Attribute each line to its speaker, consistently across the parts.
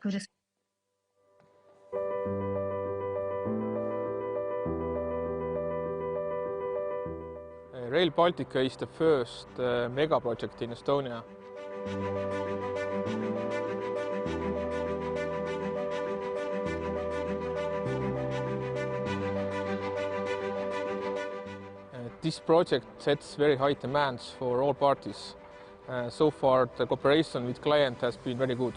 Speaker 1: kuris
Speaker 2: Rail Baltica is the first mega project in Estonia. This project sets very high demands for all parties. So far, the cooperation with client has been very good.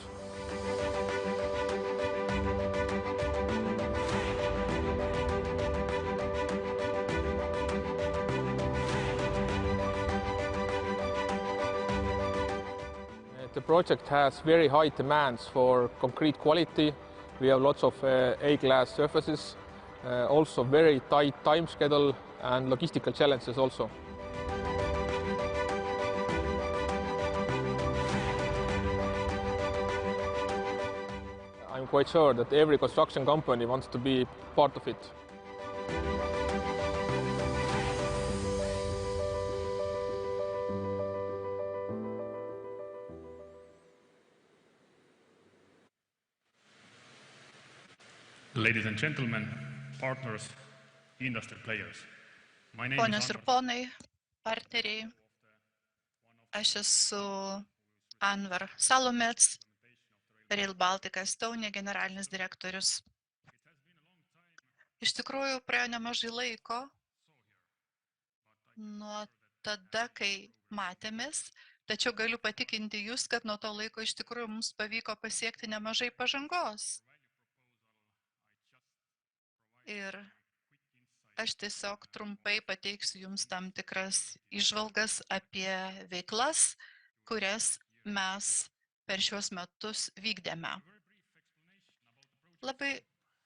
Speaker 2: The project has very high demands for concrete quality. We have lots of A-class surfaces, also very tight time schedule and logistical challenges also. I'm quite sure that every construction company wants to be part of it.
Speaker 3: Ladies and gentlemen, partners, industry players. My name
Speaker 4: Ponios
Speaker 3: is
Speaker 4: ir ponai, partneriai, aš esu Anvar Salomets, Rail Baltica Estonia generalinis direktorius. Iš tikrųjų, praėjo nemažai laiko nuo tada, kai matėmės, tačiau galiu patikinti jūs, kad nuo to laiko iš tikrųjų mums pavyko pasiekti nemažai pažangos. Ir aš tiesiog trumpai pateiksiu jums tam tikras įžvalgas apie veiklas, kurias mes per šiuos metus vykdėme. Labai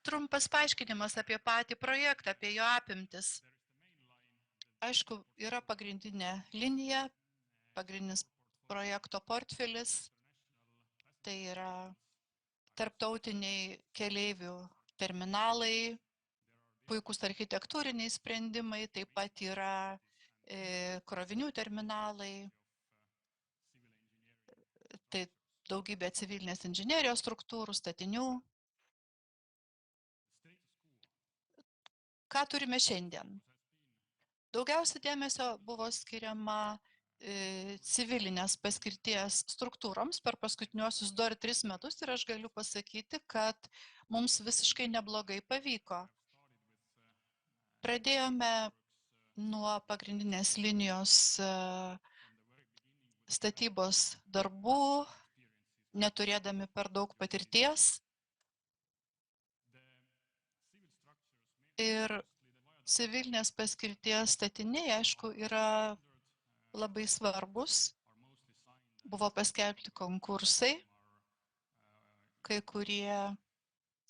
Speaker 4: trumpas paaiškinimas apie patį projektą, apie jo apimtis. Aišku, yra pagrindinė linija, pagrindinis projekto portfelis, tai yra tarptautiniai keleivių terminalai, puikūs architektūriniai sprendimai, taip pat yra krovinių terminalai, tai daugybė civilinės inžinerijos struktūrų, statinių. Ką turime šiandien? Daugiausia dėmesio buvo skiriama civilinės paskirties struktūroms per paskutiniuosius 2 ar 3 metus ir aš galiu pasakyti, kad mums visiškai neblogai pavyko. Pradėjome nuo pagrindinės linijos statybos darbų, neturėdami per daug patirties. Ir civilinės paskirties statiniai, aišku, yra labai svarbus. Buvo paskelbti konkursai, kai kurie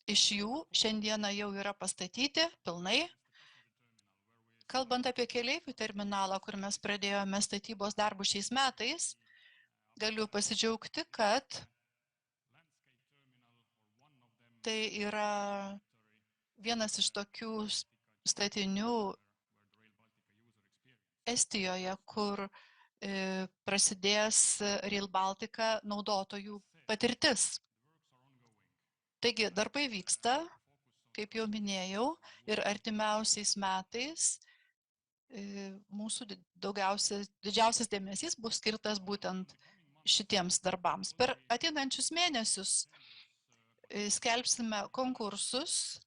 Speaker 4: iš jų šiandieną jau yra pastatyti pilnai. Kalbant apie keleivių terminalą, kur mes pradėjome statybos darbus šiais metais, galiu pasidžiaugti, kad tai yra vienas iš tokių statinių Estijoje, kur prasidės Rail Baltica naudotojų patirtis. Taigi, darbai vyksta, kaip jau minėjau, ir artimiausiais metais mūsų didžiausias dėmesys bus skirtas būtent šitiems darbams. Per ateinančius mėnesius skelbsime konkursus,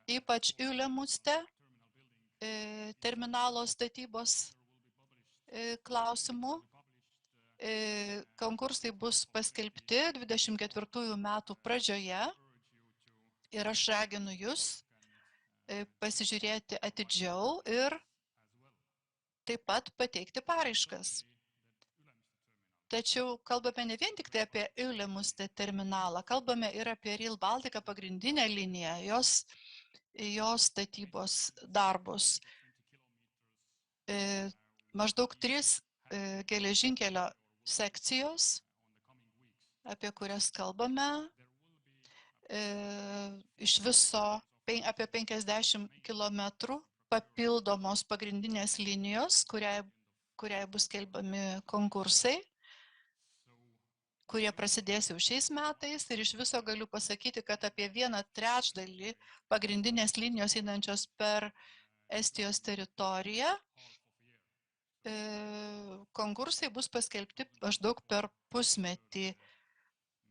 Speaker 4: ypač Ülemuste terminalo statybos klausimų. Konkursai bus paskelbti 24 metų pradžioje ir aš raginu jus pasižiūrėti atidžiau ir taip pat pateikti paraiškas. Tačiau kalbame ne vien tik tai apie Ülemuste terminalą, kalbame ir apie Rail Baltica pagrindinę liniją, jos statybos darbus. Maždaug 3 geležinkelio sekcijos, apie kurias kalbame, iš viso apie 50 kilometrų papildomos pagrindinės linijos, kuriai bus skelbiami konkursai. kurie prasidės jau šiais metais ir iš viso galiu pasakyti, kad apie 1/3 pagrindinės linijos einančios per Estijos teritoriją konkursai bus paskelbti maždaug per pusmetį.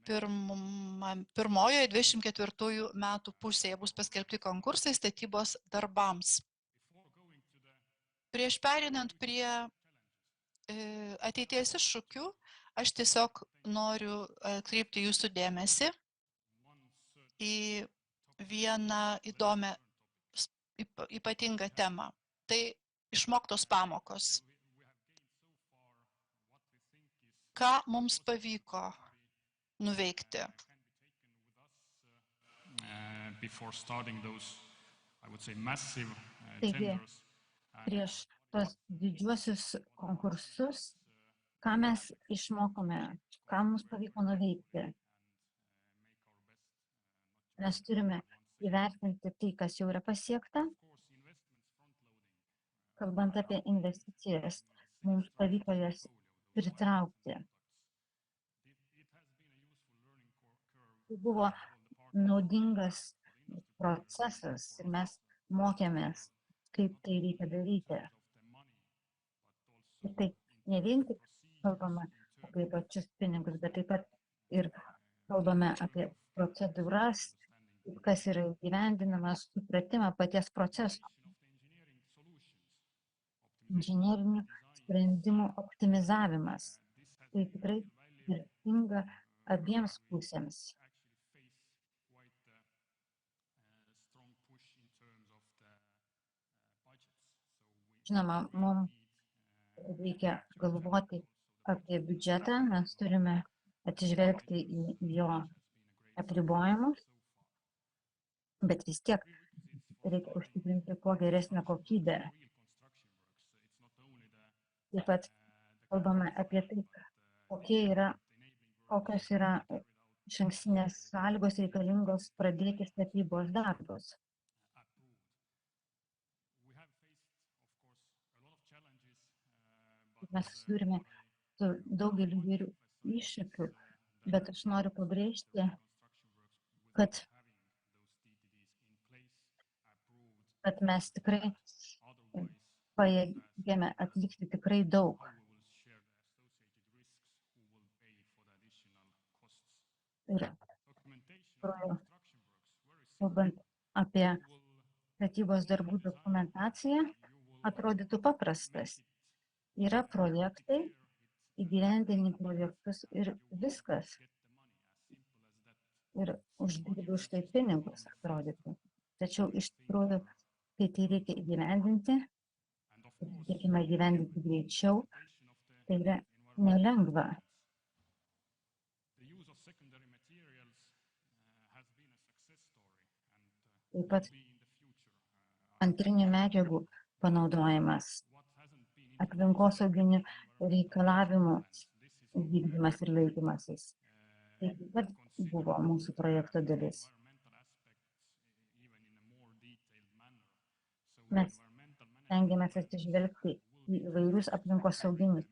Speaker 4: Pirmojoje 24 metų pusėje bus paskelbti konkursai statybos darbams. Prieš perinant prie ateities iššūkių, aš tiesiog noriu atkreipti jūsų dėmesį į vieną įdomią, ypatingą temą. Tai išmoktos pamokos. Ką mums pavyko nuveikti?
Speaker 1: Taigi, prieš tos didžiuosius konkursus, ką mes išmokome, ką mums pavyko nuveikti. Mes turime įvertinti tai, kas jau yra pasiekta. Kalbant apie investicijas, mums pavyko jas pritraukti. Tai buvo naudingas procesas ir mes mokėmės, kaip tai reikia daryti. Ir tai ne vien tik kalbame apie pačius pinigus, bet taip pat ir kalbame apie procedūras, kas yra įgyvendinamas, supratimą paties proceso. Inžinerinių sprendimų optimizavimas. Tai tikrai vertinga abiems pusėms. Žinoma, mums reikia galvoti apie biudžetą, mes turime atsižvelgti į jo apribojimus, bet vis tiek reikia užtikrinti kuo geresnę kokybę. Taip pat kalbame apie tai, kokios yra išankstinės sąlygos reikalingos pradėti statybos darbus. Mes susidūrime su daugeliu įvairių iššūkių, bet aš noriu pabrėžti, kad mes tikrai pajėgėme atlikti tikrai daug. Ir kalbant apie statybos darbų dokumentaciją, atrodytų paprastas. Yra projektai, įgyvendini projektus ir viskas. Ir uždirbi už tai pinigus, atrodytų. Tačiau iš tikrųjų, kai tai reikia įgyvendinti, reikime įgyvendinti greičiau, tai yra nelengva. Taip pat antrinių medžiagų panaudojimas, aplinkosauginių reikalavimų vykdymas ir laikymasis. Tai taip pat buvo mūsų projekto dalis. Mes stengiamės atsižvelgti į įvairius aplinkosauginius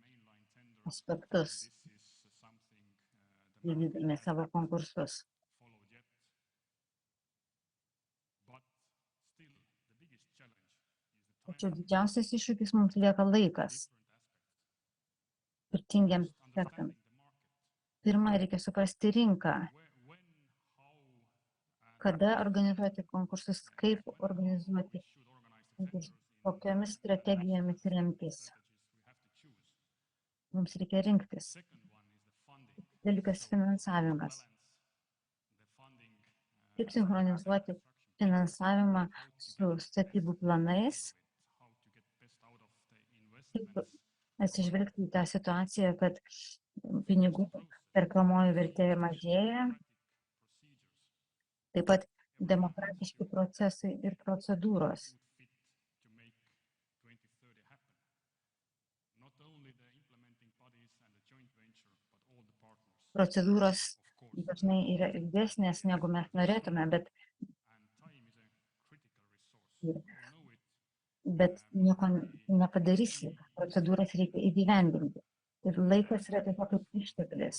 Speaker 1: aspektus, vykdydami savo konkursus. Tačiau didžiausias iššūkis mums lieka laikas. Turtingiems aspektams. Pirma, reikia suprasti rinką. Kada organizuoti konkursus, kaip organizuoti konkursus, kokiomis strategijomis remtis. Mums reikia rinktis. Dalykas finansavimas. Kaip sinchronizuoti finansavimą su statybų planais. Kaip atsižvelgti į tą situaciją, kad pinigų perkamoji vertė mažėja. Taip pat demokratiški procesai ir procedūros. Procedūros dažnai yra ilgesnės, negu mes norėtume, bet nieko nepadarysi. Procedūras reikia įgyvendinti. Ir laikas yra tiesiog kaip išteklis.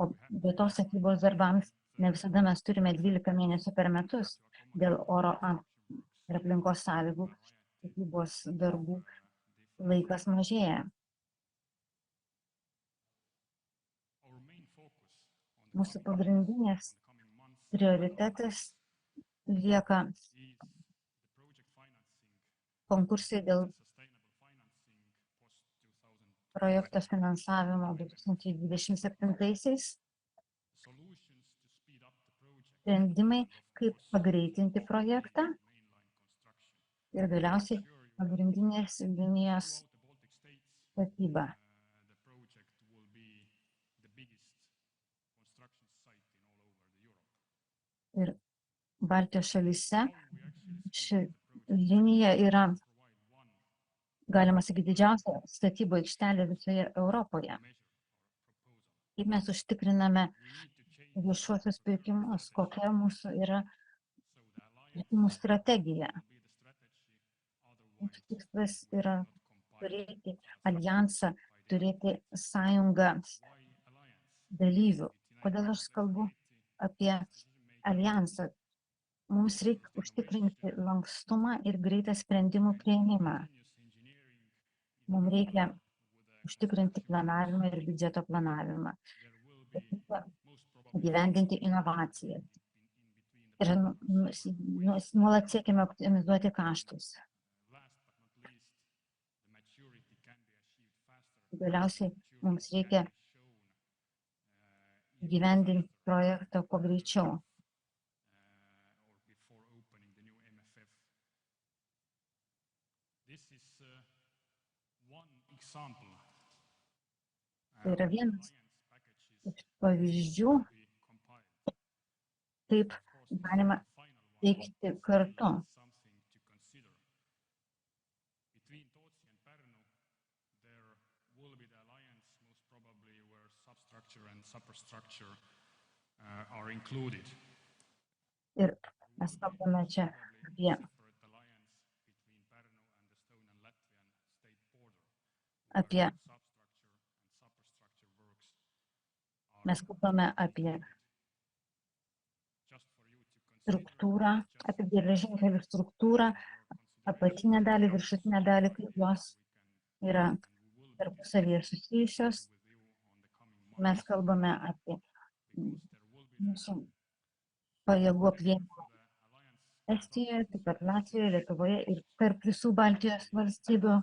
Speaker 1: o be to statybos darbams ne visada mes turime 12 mėnesių per metus dėl oro ir aplinkos sąlygų. Statybos darbų laikas mažėja. Mūsų pagrindinės prioritetas lieka konkursai dėl projekto finansavimo 2027-aisiais, sprendimai, kaip pagreitinti projektą ir galiausiai pagrindinės linijos statyba. Ir Baltijos šalyse ši linija yra, galima sakyti, didžiausia statybų aikštelė visoje Europoje. Kaip mes užtikriname viešuosius pirkimus, kokia mūsų yra pirkimų strategija. Mūsų tikslas yra turėti alijansą, turėti sąjungą dalyvių. Kodėl aš kalbu apie alijansą? Mums reikia užtikrinti lankstumą ir greitą sprendimų priėmimą. Mums reikia užtikrinti planavimą ir biudžeto planavimą. Reikia gyvendinti inovacijas. Ir nuolat siekime optimizuoti kaštus. Galiausiai mums reikia gyvendinti projektą kuo greičiau. Tai yra vienas iš pavyzdžių, kaip galima veikti kartu. Ir mes kalbame čia apie struktūrą, apie geležinkelių struktūrą, apatinę dalį, viršutinę dalį, kaip jos yra tarpusavyje susijusios. Mes kalbame apie mūsų pajėgų apvienimą Estijoje, taip pat Latvijoje, Lietuvoje ir tarp visų Baltijos valstybių.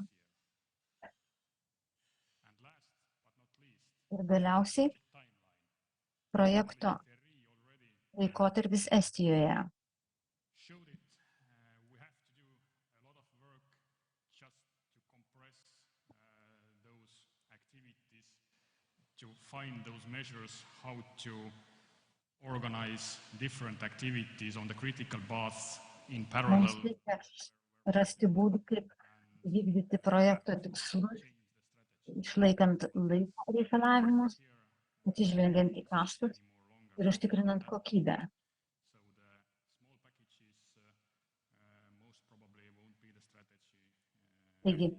Speaker 1: Ir galiausiai projekto laikotarpis Estijoje.
Speaker 3: To find those measures how to organize different activities on the critical paths in parallel.
Speaker 1: Mums reikia rasti būdų, kaip vykdyti projekto tikslus, išlaikant laiko reikalavimus, atsižvelgiant į kaštus ir užtikrinant kokybę. Taigi,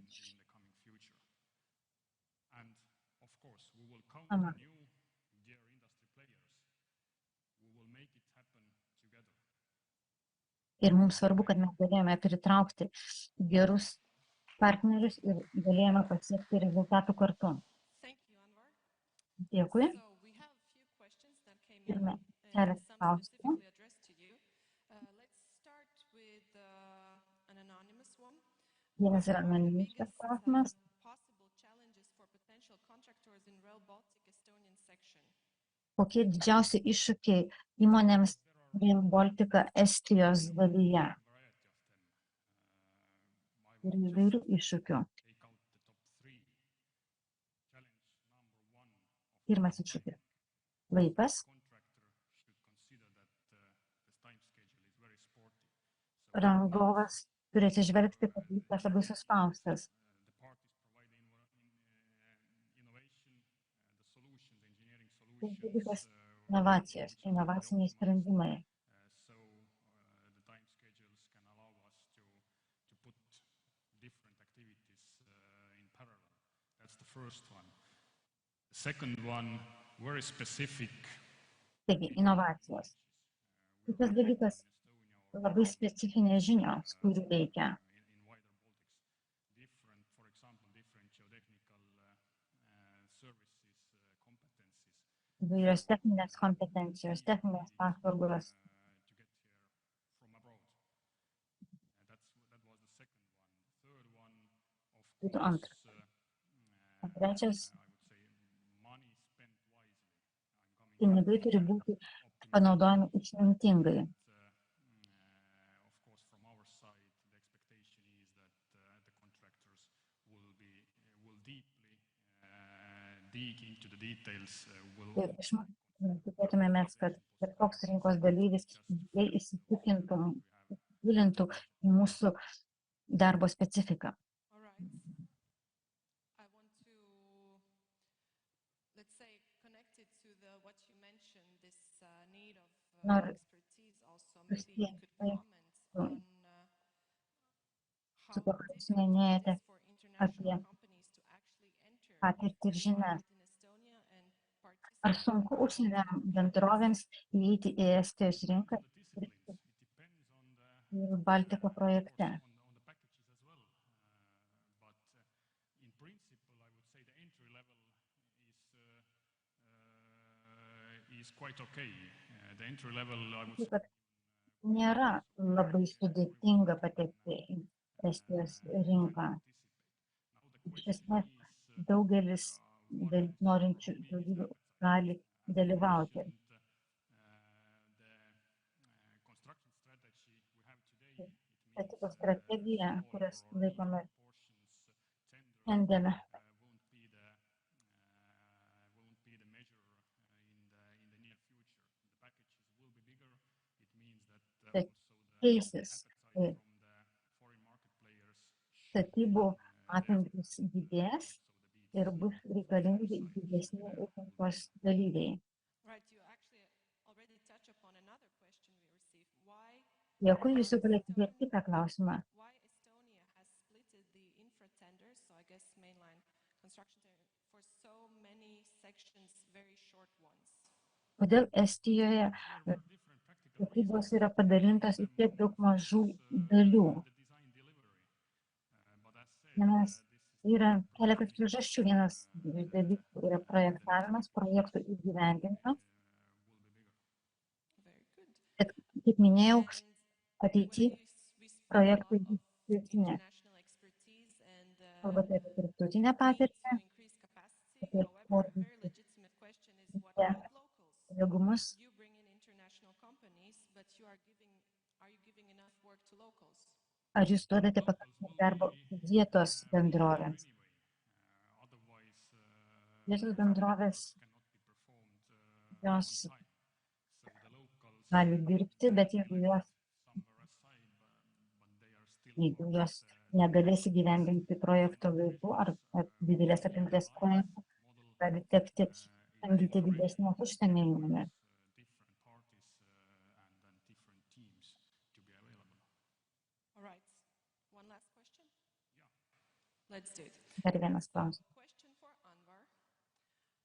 Speaker 1: ir mums svarbu, kad mes galėjome pritraukti gerus partnerius ir galėjome pasiekti rezultatų kartu. Dėkui. Turime keletą klausimų. Vienas yra anonimiškas klausimas. Kokie didžiausi iššūkiai įmonėms Rail Baltica Estijos dalyje? Ir įvairių iššūkių. Pirmas iššūkis. Laikas. Rangovas turi atsižvelgti, kad laikas labai suspaustas. Tai dalykas inovacijos, inovaciniai sprendimai.
Speaker 3: Second one very specific.
Speaker 1: Taigi, inovacijos. Kitas dalykas - labai specifinės žinios, kurių reikia.
Speaker 3: In wider Baltics, for example, different geotechnical services, competencies.
Speaker 1: Įvairios techninės kompetencijos, techninės paslaugos.
Speaker 3: To get here from abroad. That was the second one. The third one, of
Speaker 1: Būtų
Speaker 3: course,
Speaker 1: antras. O trečias
Speaker 3: I would say money spent wisely.
Speaker 1: pinigai turi būti panaudojami išmintingai.
Speaker 3: Of course, from our side, the expectation is that the contractors will deeply dig into the details.
Speaker 1: Ir iš mūsų tikėtumėmės, kad bet koks rinkos dalyvis giliai įsitikintų, gilintų į mūsų darbo specifiką.
Speaker 5: All right. I want to, let's say, connected to what you mentioned, this need of
Speaker 1: Noriu
Speaker 5: expertise also. Maybe you could comment on
Speaker 1: Su
Speaker 5: how
Speaker 1: tuo, ką jūs
Speaker 5: difficult it
Speaker 1: minėjote
Speaker 5: is for international
Speaker 1: apie
Speaker 5: companies to actually enter
Speaker 1: patirtį ir žinias.
Speaker 5: in Estonia and
Speaker 1: Ar
Speaker 5: participate.
Speaker 1: sunku užsienio bendrovėms įeiti į Estijos rinką ir Baltiko projekte?
Speaker 3: On the packages as well. But in principle, I would say the entry level is quite okay. The entry level, I would say,
Speaker 1: Kad nėra labai sudėtinga patekti į Estijos rinką. Iš esmės, daugelis norinčių dalyvių gali dalyvauti. Statybos strategija, kurias laikome šiandien, keisis. Statybų apimtis didės ir bus reikalingi didesni rinkos dalyviai.
Speaker 5: Right, you actually already touch upon another question we received.
Speaker 1: Dėkui, jūs jau galėtumėte ir kitą klausimą.
Speaker 5: Why Estonia has splitted the infra tenders, so I guess mainline construction tender, for so many sections, very short ones?
Speaker 1: Kodėl Estijoje statybos yra padalintos į tiek daug mažų dalių? Nes yra keletas priežasčių. Vienas dalykų yra projektavimas, projektų įgyvendinimas.
Speaker 5: Very good.
Speaker 1: Bet, kaip minėjau,
Speaker 5: And
Speaker 1: ateityje
Speaker 5: when we speak
Speaker 1: projektai
Speaker 5: a lot
Speaker 1: bus
Speaker 5: of
Speaker 1: didesni.
Speaker 5: international expertise and
Speaker 1: Kalbate apie tarptautinę
Speaker 5: need
Speaker 1: patirtį,
Speaker 5: to increase capacity.
Speaker 1: apie
Speaker 5: However, a very legitimate question is what
Speaker 1: Yeah.
Speaker 5: about locals?
Speaker 1: pajėgumus.
Speaker 5: You bring in international companies, but are you giving enough work to locals?
Speaker 1: Ar jūs duodate pakankamai darbo vietos bendrovėms? Vietos bendrovės, jos gali dirbti, bet jeigu jos negalės įgyvendinti projekto laiku ar didelės apimties projektų, gali tekti samdyti didesnės užsienio įmonės.
Speaker 5: All right. One last question? Let's do it.
Speaker 1: Dar vienas klausimas.
Speaker 5: Question for Anvar.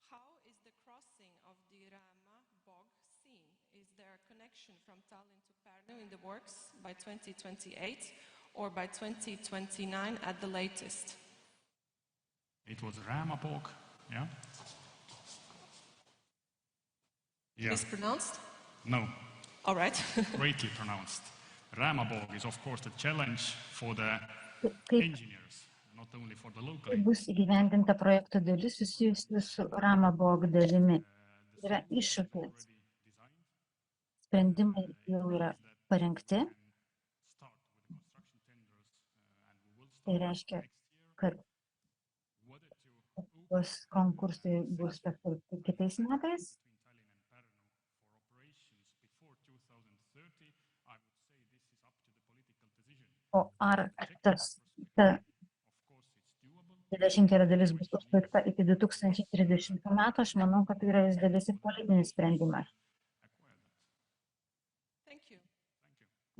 Speaker 5: How is the crossing of the Rama bog seen? Is there a connection from Tallinn to Pärnu in the works by 2028 or by 2029 at the latest?
Speaker 3: It was Ramabog, yeah? Yeah,
Speaker 5: Mispronounced?
Speaker 3: no,
Speaker 5: All right.
Speaker 3: greatly pronounced. Ramabog is of course the challenge for the
Speaker 1: Kaip
Speaker 3: engineers, not only for the local.
Speaker 1: bus įgyvendinta projekto dalis susijusi su Ramabog dalimi? Yra iššūkis. Sprendimai jau yra parengti. Tai reiškia, kad konkursai bus paskelbti kitais metais. O ar ta geležinkelio dalis bus užbaigta iki 2030 metų, aš manau, kad tai yra iš dalies ir politinis sprendimas.
Speaker 5: Thank you.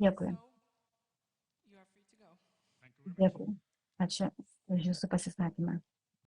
Speaker 1: Dėkui.
Speaker 5: So, you are free to go.
Speaker 1: Dėkui. Ačiū už jūsų pasisakymą.